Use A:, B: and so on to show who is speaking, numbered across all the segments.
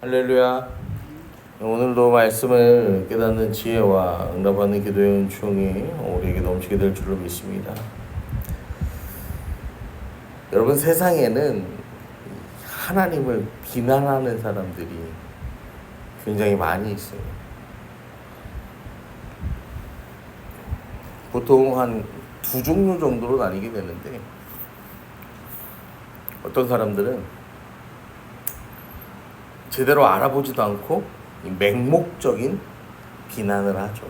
A: 할렐루야. 오늘도 말씀을 깨닫는 지혜와 응답하는 기도의 은총이 우리에게 넘치게 될 줄로 믿습니다. 여러분, 세상에는 하나님을 비난하는 사람들이 굉장히 많이 있어요. 보통 한 두 종류 정도로 나뉘게 되는데, 어떤 사람들은 제대로 알아보지도 않고 맹목적인 비난을 하죠.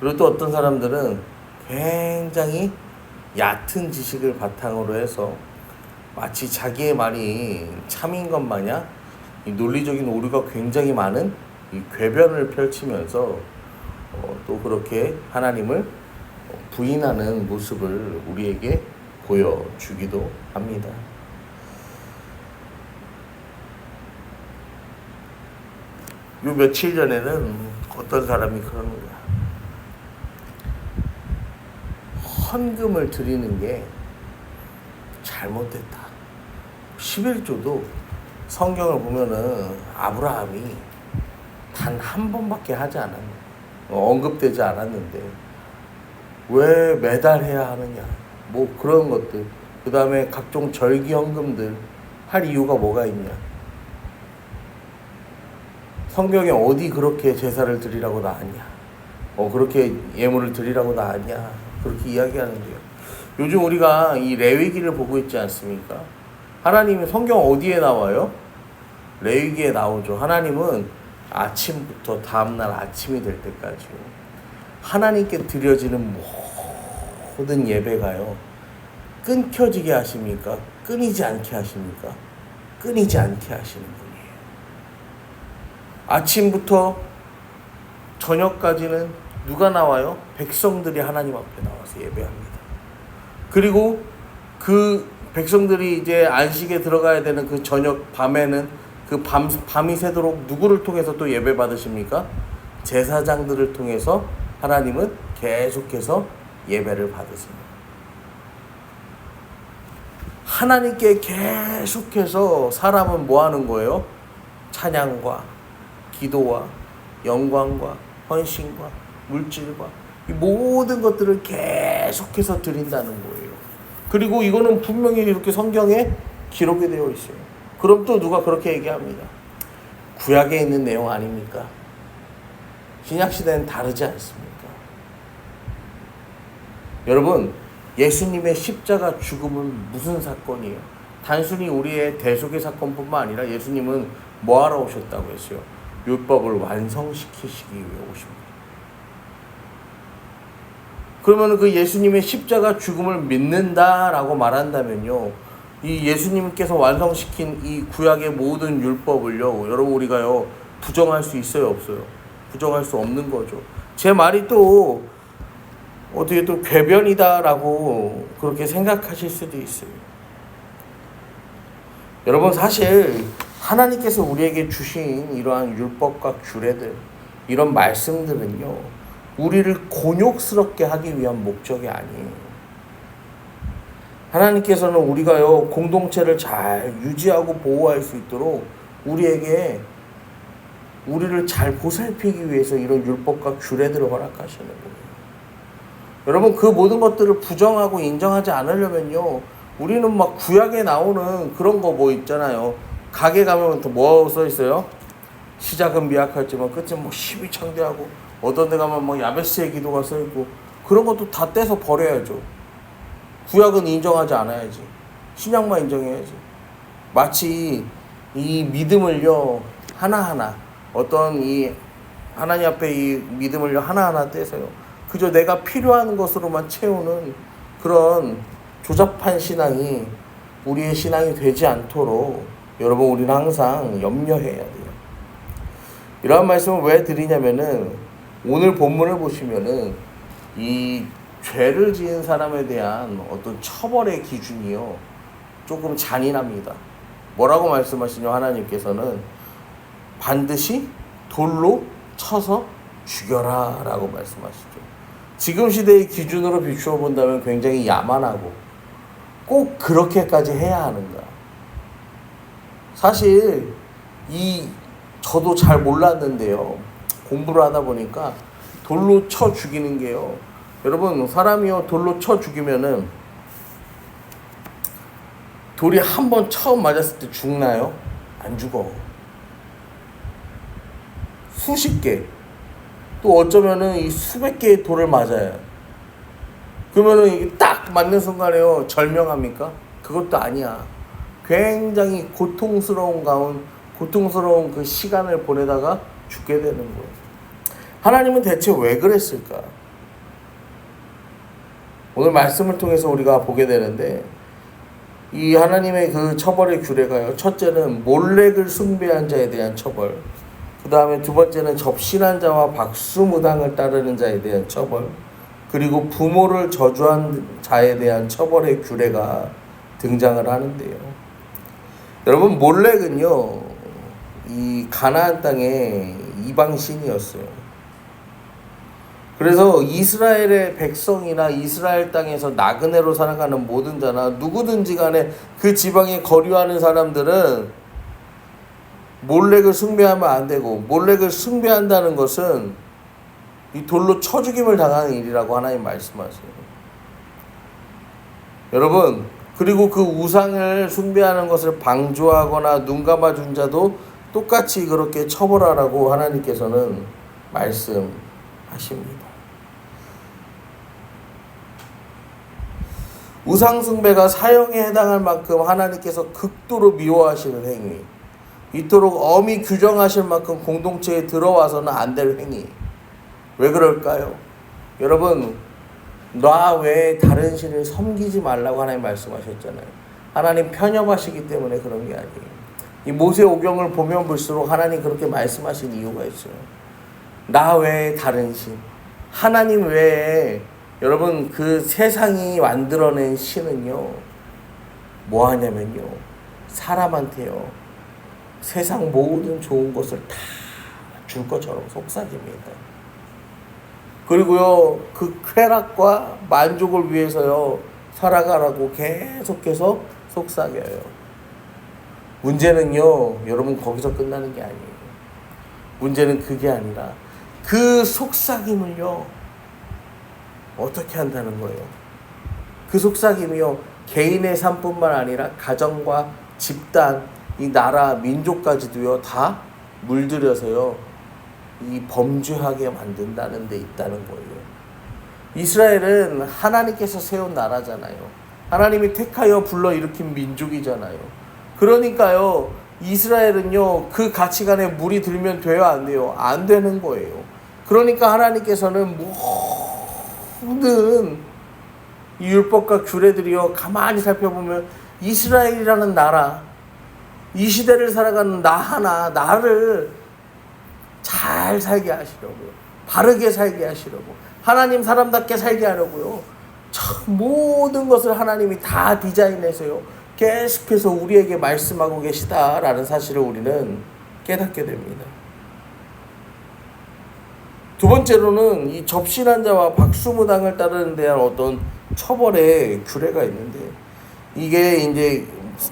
A: 그리고 또 어떤 사람들은 굉장히 얕은 지식을 바탕으로 해서 마치 자기의 말이 참인 것 마냥 이 논리적인 오류가 굉장히 많은 이 궤변을 펼치면서 또 그렇게 하나님을 부인하는 모습을 우리에게 보여주기도 합니다. 요 며칠 전에는 어떤 사람이 그러는 거야. 헌금을 드리는 게 잘못됐다. 11조도 성경을 보면은 아브라함이 단 한 번밖에 하지 않았네. 언급되지 않았는데 왜 매달 해야 하느냐. 뭐 그런 것들. 그 다음에 각종 절기 헌금들 할 이유가 뭐가 있냐. 성경에 어디 그렇게 제사를 드리라고 나왔냐. 그렇게 예물을 드리라고 나왔냐. 그렇게 이야기하는데요. 요즘 우리가 이 레위기를 보고 있지 않습니까? 하나님이 성경 어디에 나와요? 레위기에 나오죠. 하나님은 아침부터 다음날 아침이 될 때까지요. 하나님께 드려지는 모든 예배가요. 끊겨지게 하십니까? 끊이지 않게 하십니까? 끊이지 않게 하시는 분이에요. 아침부터 저녁까지는 누가 나와요? 백성들이 하나님 앞에 나와서 예배합니다. 그리고 그 백성들이 이제 안식에 들어가야 되는 그 저녁 밤에는 그 밤이 새도록 누구를 통해서 또 예배 받으십니까? 제사장들을 통해서 하나님은 계속해서 예배를 받으십니다. 하나님께 계속해서 사람은 뭐 하는 거예요? 찬양과 기도와 영광과 헌신과 물질과 이 모든 것들을 계속해서 드린다는 거예요. 그리고 이거는 분명히 이렇게 성경에 기록이 되어 있어요. 그럼 또 누가 그렇게 얘기합니다. 구약에 있는 내용 아닙니까? 신약시대는 다르지 않습니까? 여러분, 예수님의 십자가 죽음은 무슨 사건이에요? 단순히 우리의 대속의 사건뿐만 아니라 예수님은 뭐하러 오셨다고 했어요? 율법을 완성시키시기 위해 오십니다. 그러면 그 예수님의 십자가 죽음을 믿는다라고 말한다면요, 이 예수님께서 완성시킨 이 구약의 모든 율법을요, 여러분 우리가요 부정할 수 있어요, 없어요? 부정할 수 없는 거죠. 제 말이 또 어떻게 또 궤변이다라고 그렇게 생각하실 수도 있어요. 여러분, 사실 하나님께서 우리에게 주신 이러한 율법과 규례들, 이런 말씀들은요, 우리를 곤욕스럽게 하기 위한 목적이 아니에요. 하나님께서는 우리가요, 공동체를 잘 유지하고 보호할 수 있도록 우리를 잘 보살피기 위해서 이런 율법과 규례들을 허락하시는 거예요. 여러분, 그 모든 것들을 부정하고 인정하지 않으려면요, 우리는 막 구약에 나오는 그런 거 뭐 있잖아요. 가게 가면 또 뭐 써 있어요? 시작은 미약할지만 끝은 뭐 시비창대하고, 어떤 데 가면 뭐 야베스의 기도가 써 있고, 그런 것도 다 떼서 버려야죠. 구약은 인정하지 않아야지. 신약만 인정해야지. 마치 이 믿음을요, 하나하나, 어떤 이 하나님 앞에 이 믿음을요, 하나하나 떼서요, 그저 내가 필요한 것으로만 채우는 그런 조잡한 신앙이 우리의 신앙이 되지 않도록 여러분, 우리는 항상 염려해야 돼요. 이러한 말씀을 왜 드리냐면은, 오늘 본문을 보시면은 이 죄를 지은 사람에 대한 어떤 처벌의 기준이요, 조금 잔인합니다. 뭐라고 말씀하시냐, 하나님께서는 반드시 돌로 쳐서 죽여라 라고 말씀하시죠. 지금 시대의 기준으로 비추어 본다면 굉장히 야만하고, 꼭 그렇게까지 해야 하는가? 사실 저도 잘 몰랐는데요. 공부를 하다 보니까 돌로 쳐 죽이는 게요. 여러분, 사람이요 돌로 쳐 죽이면은 돌이 한 번 처음 맞았을 때 죽나요? 안 죽어. 수십 개, 또 어쩌면은 이 수백 개의 돌을 맞아요. 그러면은 이게 딱 맞는 순간에요 절명합니까? 그것도 아니야. 굉장히 고통스러운 그 시간을 보내다가 죽게 되는 거예요. 하나님은 대체 왜 그랬을까? 오늘 말씀을 통해서 우리가 보게 되는데, 이 하나님의 그 처벌의 규례가요, 첫째는 몰렉을 숭배한 자에 대한 처벌, 그 다음에 두 번째는 접신한 자와 박수무당을 따르는 자에 대한 처벌, 그리고 부모를 저주한 자에 대한 처벌의 규례가 등장을 하는데요. 여러분, 몰렉은요 이 가나안 땅의 이방 신이었어요. 그래서 이스라엘의 백성이나 이스라엘 땅에서 나그네로 살아가는 모든 자나 누구든지 간에 그 지방에 거류하는 사람들은 몰렉을 숭배하면 안 되고, 몰렉을 숭배한다는 것은 이 돌로 쳐 죽임을 당하는 일이라고 하나님 말씀하세요. 여러분, 그리고 그 우상을 숭배하는 것을 방조하거나 눈 감아준 자도 똑같이 그렇게 처벌하라고 하나님께서는 말씀하십니다. 우상 숭배가 사형에 해당할 만큼 하나님께서 극도로 미워하시는 행위, 이토록 엄히 규정하실 만큼 공동체에 들어와서는 안 될 행위. 왜 그럴까요? 여러분, 나 외에 다른 신을 섬기지 말라고 하나님 말씀하셨잖아요. 하나님 편협하시기 때문에 그런 게 아니에요. 이 모세오경을 보면 볼수록 하나님 그렇게 말씀하신 이유가 있어요. 나 외에 다른 신, 하나님 외에 여러분 그 세상이 만들어낸 신은요 뭐 하냐면요, 사람한테요 세상 모든 좋은 것을 다 줄 것처럼 속삭입니다. 그리고요 그 쾌락과 만족을 위해서요 살아가라고 계속해서 속삭여요. 문제는요 여러분 거기서 끝나는 게 아니에요. 문제는 그게 아니라 그 속삭임을요 어떻게 한다는 거예요? 그 속삭임이요 개인의 삶뿐만 아니라 가정과 집단, 이 나라, 민족까지도요 다 물들여서요 이 범죄하게 만든다는 데 있다는 거예요. 이스라엘은 하나님께서 세운 나라잖아요. 하나님이 택하여 불러일으킨 민족이잖아요. 그러니까요 이스라엘은요 그 가치관에 물이 들면 돼요, 안 돼요? 안 되는 거예요. 그러니까 하나님께서는 모든 이 율법과 규례들이요 가만히 살펴보면 이스라엘이라는 나라, 이 시대를 살아가는 나를 잘 살게 하시려고요. 바르게 살게 하시려고, 하나님 사람답게 살게 하려고요. 참 모든 것을 하나님이 다 디자인해서요 계속해서 우리에게 말씀하고 계시다라는 사실을 우리는 깨닫게 됩니다. 두 번째로는 이 접신한 자와 박수무당을 따르는 데 대한 어떤 처벌의 규례가 있는데, 이게 이제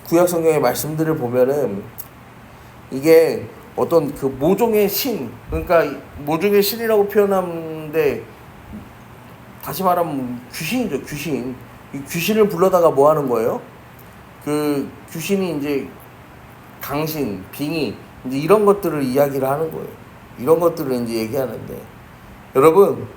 A: 구약 성경의 말씀들을 보면은 이게 어떤 그 모종의 신, 그러니까 모종의 신이라고 표현하는데 다시 말하면 귀신이죠, 귀신. 이 귀신을 불러다가 뭐 하는 거예요? 그 귀신이 이제 강신, 빙의, 이제 이런 것들을 이야기를 하는 거예요. 이런 것들을 이제 얘기하는데, 여러분,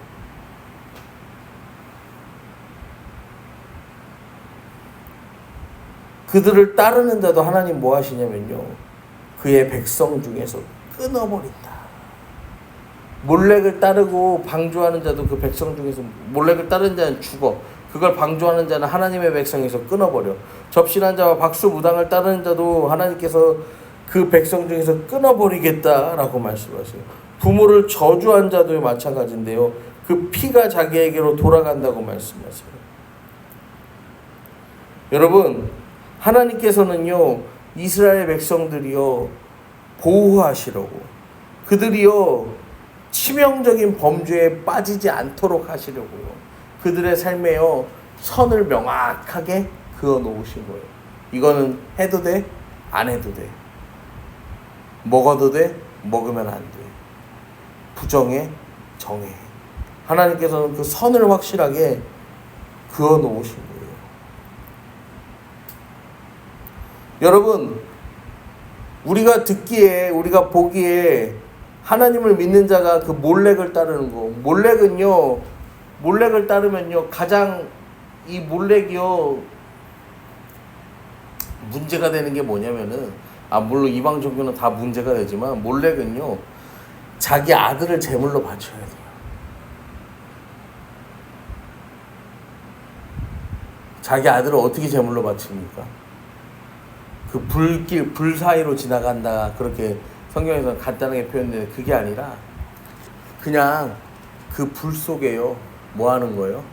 A: 그들을 따르는 자도 하나님 뭐 하시냐면요 그의 백성 중에서 끊어버린다. 몰렉을 따르고 방조하는 자도 그 백성 중에서, 몰렉을 따르는 자는 죽어, 그걸 방조하는 자는 하나님의 백성에서 끊어버려. 접신한 자와 박수무당을 따르는 자도 하나님께서 그 백성 중에서 끊어버리겠다라고 말씀하세요. 부모를 저주한 자도 마찬가지인데요 그 피가 자기에게로 돌아간다고 말씀하세요. 여러분, 하나님께서는요 이스라엘 백성들이요 보호하시려고, 그들이요 치명적인 범죄에 빠지지 않도록 하시려고요 그들의 삶에요 선을 명확하게 그어 놓으신 거예요. 이거는 해도 돼, 안 해도 돼. 먹어도 돼, 먹으면 안 돼. 부정해, 정해. 하나님께서는 그 선을 확실하게 그어 놓으신 거예요. 여러분, 우리가 듣기에, 우리가 보기에 하나님을 믿는 자가 그 몰렉을 따르는 거. 몰렉을 따르면요, 가장 이 몰렉이요, 문제가 되는 게 뭐냐면은, 물론 이방 종교는 다 문제가 되지만, 몰렉은요, 자기 아들을 제물로 바쳐야 돼요. 자기 아들을 어떻게 제물로 바칩니까? 그 불 사이로 지나간다, 그렇게 성경에서 간단하게 표현되는데, 그게 아니라 그냥 그 불 속에요, 뭐 하는 거예요?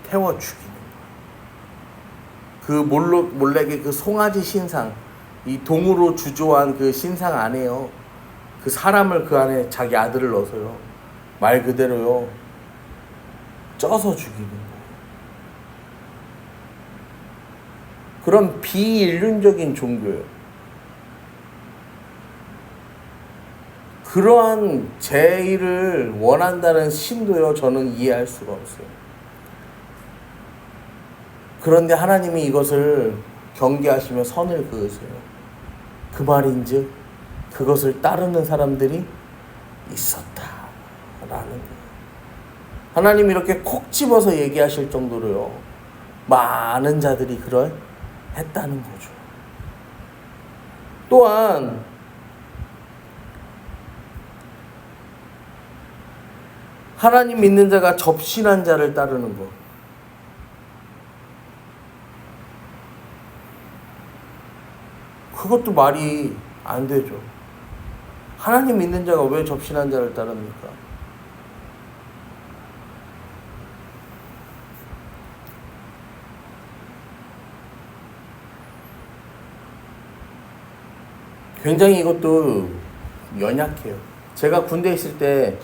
A: 태워 죽이는 거예요. 그 몰렉의 그 송아지 신상, 이 동으로 주조한 그 신상 안에요, 그 사람을 그 안에 자기 아들을 넣어서요, 말 그대로요, 쪄서 죽이는 거예요. 그런 비인륜적인 종교예요. 그러한 제의를 원한다는 신도요, 저는 이해할 수가 없어요. 그런데 하나님이 이것을 경계하시며 선을 그으세요. 그 말인즉 그것을 따르는 사람들이 있었다라는 거예요. 하나님이 이렇게 콕 집어서 얘기하실 정도로요, 많은 자들이 했다는 거죠. 또한 하나님 믿는 자가 접신한 자를 따르는 것. 그것도 말이 안 되죠. 하나님 믿는 자가 왜 접신한 자를 따릅니까? 굉장히 이것도 연약해요. 제가 군대에 있을 때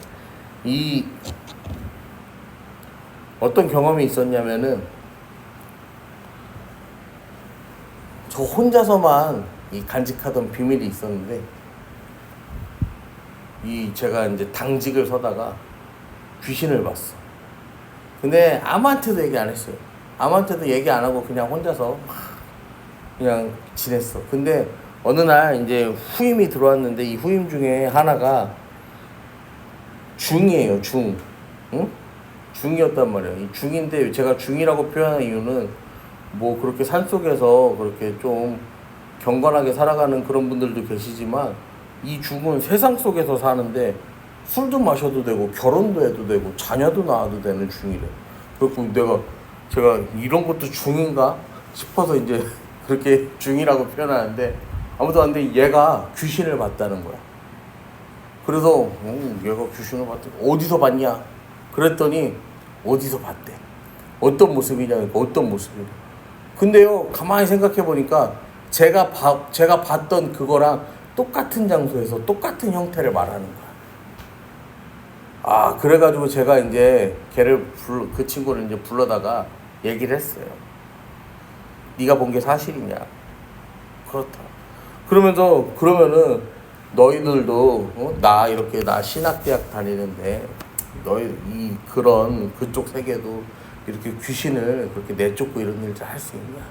A: 어떤 경험이 있었냐면은, 저 혼자서만 간직하던 비밀이 있었는데, 제가 이제 당직을 서다가 귀신을 봤어. 근데 아무한테도 얘기 안 했어요. 아무한테도 얘기 안 하고 그냥 혼자서 그냥 지냈어. 근데 어느 날 이제 후임이 들어왔는데, 이 후임 중에 하나가 중이에요, 중. 응? 중이었단 말이에요. 이 중인데, 제가 중이라고 표현한 이유는, 뭐 그렇게 산속에서 그렇게 좀 경건하게 살아가는 그런 분들도 계시지만, 이 중은 세상 속에서 사는데 술도 마셔도 되고 결혼도 해도 되고 자녀도 낳아도 되는 중이래. 그래서 제가 이런 것도 중인가 싶어서 이제 그렇게 중이라고 표현하는데, 아무도 안 돼. 얘가 귀신을 봤다는 거야. 그래서 얘가 귀신을 봤대. 어디서 봤냐? 그랬더니 어디서 봤대. 어떤 모습이냐니까. 어떤 모습이냐. 근데요, 가만히 생각해 보니까 제가 봤던 그거랑 똑같은 장소에서 똑같은 형태를 말하는 거야. 그래가지고 제가 이제 그 친구를 이제 불러다가 얘기를 했어요. 네가 본 게 사실이냐? 그렇다. 그러면은 너희들도 나 신학대학 다니는데 너희 그쪽 세계도 이렇게 귀신을 그렇게 내쫓고 이런 일을 할 수 있냐?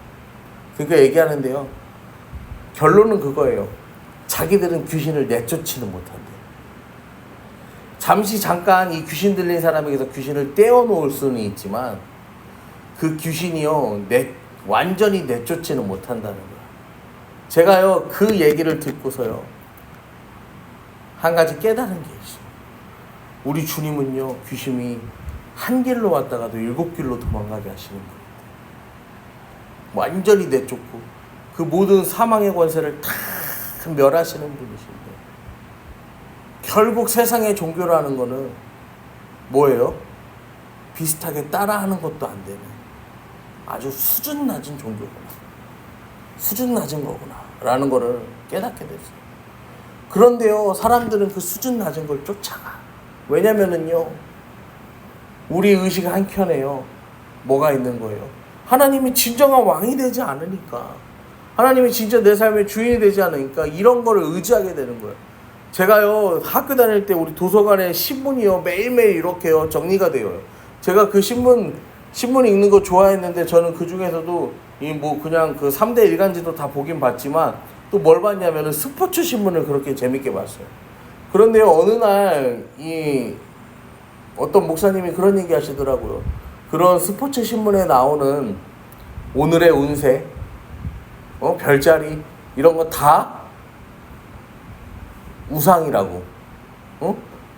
A: 그러니까 얘기하는데요, 결론은 그거예요. 자기들은 귀신을 내쫓지는 못한대. 잠깐 이 귀신 들린 사람에게서 귀신을 떼어놓을 수는 있지만, 그 귀신이요, 완전히 내쫓지는 못한다는 거야. 제가요, 그 얘기를 듣고서요, 한 가지 깨달은 게 있어요. 우리 주님은요, 귀신이 한 길로 왔다가도 7길로 도망가게 하시는 거예요. 완전히 내쫓고 그 모든 사망의 권세를 다 멸하시는 분이신데, 결국 세상의 종교라는 거는 뭐예요? 비슷하게 따라하는 것도 안 되는 아주 수준 낮은 종교구나, 수준 낮은 거구나 라는 거를 깨닫게 됐어요. 그런데요, 사람들은 그 수준 낮은 걸 쫓아가. 왜냐면은요, 우리 의식 한켠에요, 뭐가 있는 거예요? 하나님이 진정한 왕이 되지 않으니까. 하나님이 진짜 내 삶의 주인이 되지 않으니까 이런 거를 의지하게 되는 거예요. 제가요 학교 다닐 때 우리 도서관에 신문이요 매일매일 이렇게요 정리가 돼요. 제가 그 신문 읽는 거 좋아했는데 저는 그 중에서도 이 뭐 그냥 그 3대 일간지도 다 보긴 봤지만 또 뭘 봤냐면은 스포츠 신문을 그렇게 재밌게 봤어요. 그런데요 어느 날 이 어떤 목사님이 그런 얘기 하시더라고요. 그런 스포츠 신문에 나오는 오늘의 운세, 별자리 이런 거 다 우상이라고.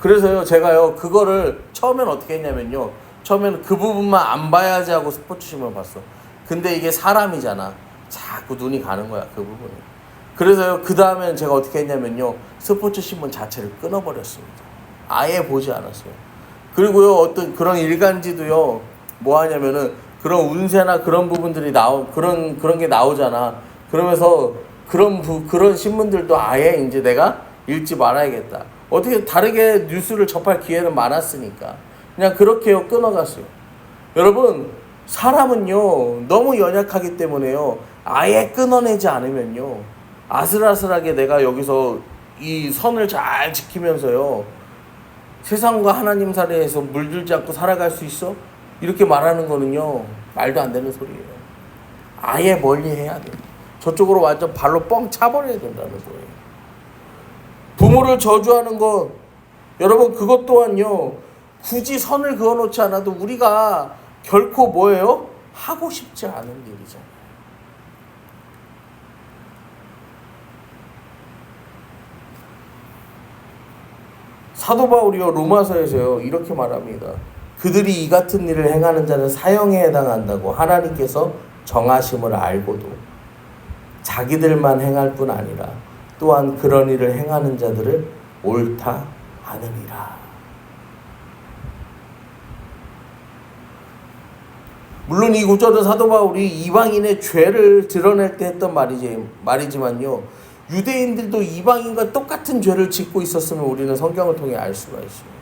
A: 그래서요 제가요 그거를 처음엔 어떻게 했냐면요. 처음에는 그 부분만 안 봐야지 하고 스포츠 신문을 봤어. 근데 이게 사람이잖아. 자꾸 눈이 가는 거야 그 부분이. 그래서요 그 다음엔 제가 어떻게 했냐면요. 스포츠 신문 자체를 끊어버렸습니다. 아예 보지 않았어요. 그리고요 어떤 그런 일간지도요 뭐 하냐면은 그런 운세나 그런 부분들이 그런 게 나오잖아. 그러면서 그런 신문들도 아예 이제 내가 읽지 말아야겠다. 어떻게 다르게 뉴스를 접할 기회는 많았으니까 그냥 그렇게요 끊어갔어요. 여러분 사람은요 너무 연약하기 때문에요 아예 끊어내지 않으면요 아슬아슬하게 내가 여기서 이 선을 잘 지키면서요 세상과 하나님 사이에서 물들지 않고 살아갈 수 있어? 이렇게 말하는 거는요 말도 안 되는 소리예요. 아예 멀리 해야 돼. 저쪽으로 완전 발로 뻥 차버려야 된다는 거예요. 부모를 저주하는 것 여러분 그것 또한요 굳이 선을 그어놓지 않아도 우리가 결코 뭐예요? 하고 싶지 않은 일이잖아요. 사도 바울이요 로마서에서요 이렇게 말합니다. 그들이 이 같은 일을 행하는 자는 사형에 해당한다고 하나님께서 정하심을 알고도 자기들만 행할 뿐 아니라 또한 그런 일을 행하는 자들을 옳다 하느니라. 물론 이 구절은 사도 바울이 이방인의 죄를 드러낼 때 했던 말이지만요. 유대인들도 이방인과 똑같은 죄를 짓고 있었음을 우리는 성경을 통해 알 수가 있어요.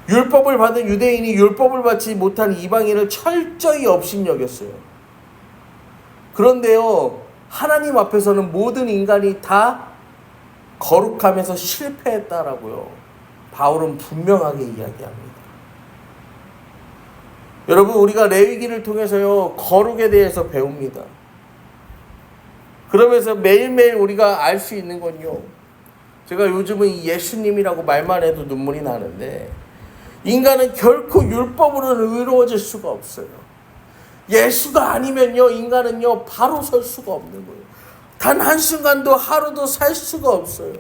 A: 율법을 받은 유대인이 율법을 받지 못한 이방인을 철저히 업신여겼어요. 그런데요. 하나님 앞에서는 모든 인간이 다 거룩하면서 실패했다라고요. 바울은 분명하게 이야기합니다. 여러분 우리가 레위기를 통해서요 거룩에 대해서 배웁니다. 그러면서 매일매일 우리가 알 수 있는 건요. 제가 요즘은 예수님이라고 말만 해도 눈물이 나는데 인간은 결코 율법으로는 의로워질 수가 없어요. 예수가 아니면요 인간은요 바로 설 수가 없는 거예요. 단 한순간도 하루도 살 수가 없어요.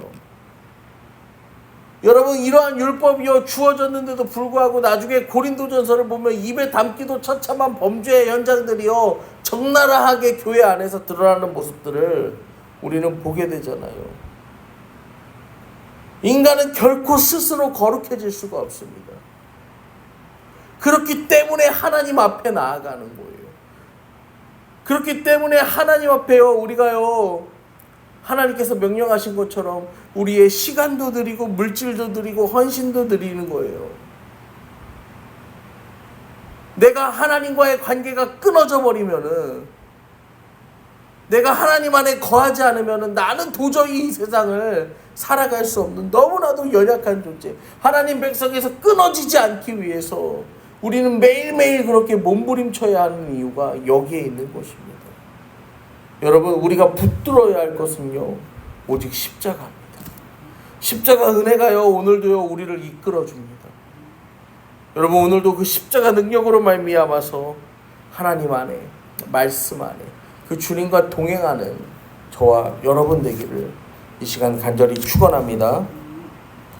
A: 여러분 이러한 율법이요 주어졌는데도 불구하고 나중에 고린도전서를 보면 입에 담기도 처참한 범죄의 현장들이요 적나라하게 교회 안에서 드러나는 모습들을 우리는 보게 되잖아요. 인간은 결코 스스로 거룩해질 수가 없습니다. 그렇기 때문에 하나님 앞에 나아가는 거예요. 그렇기 때문에 하나님 앞에요 우리가요 하나님께서 명령하신 것처럼 우리의 시간도 드리고 물질도 드리고 헌신도 드리는 거예요. 내가 하나님과의 관계가 끊어져 버리면은 내가 하나님 안에 거하지 않으면은 나는 도저히 이 세상을 살아갈 수 없는 너무나도 연약한 존재. 하나님 백성에서 끊어지지 않기 위해서 우리는 매일매일 그렇게 몸부림쳐야 하는 이유가 여기에 있는 것입니다. 여러분 우리가 붙들어야 할 것은요 오직 십자가입니다. 십자가 은혜가요 오늘도요 우리를 이끌어줍니다. 여러분 오늘도 그 십자가 능력으로 말미암아서 하나님 안에 말씀 안에 그 주님과 동행하는 저와 여러분 되기를 이 시간 간절히 축원합니다.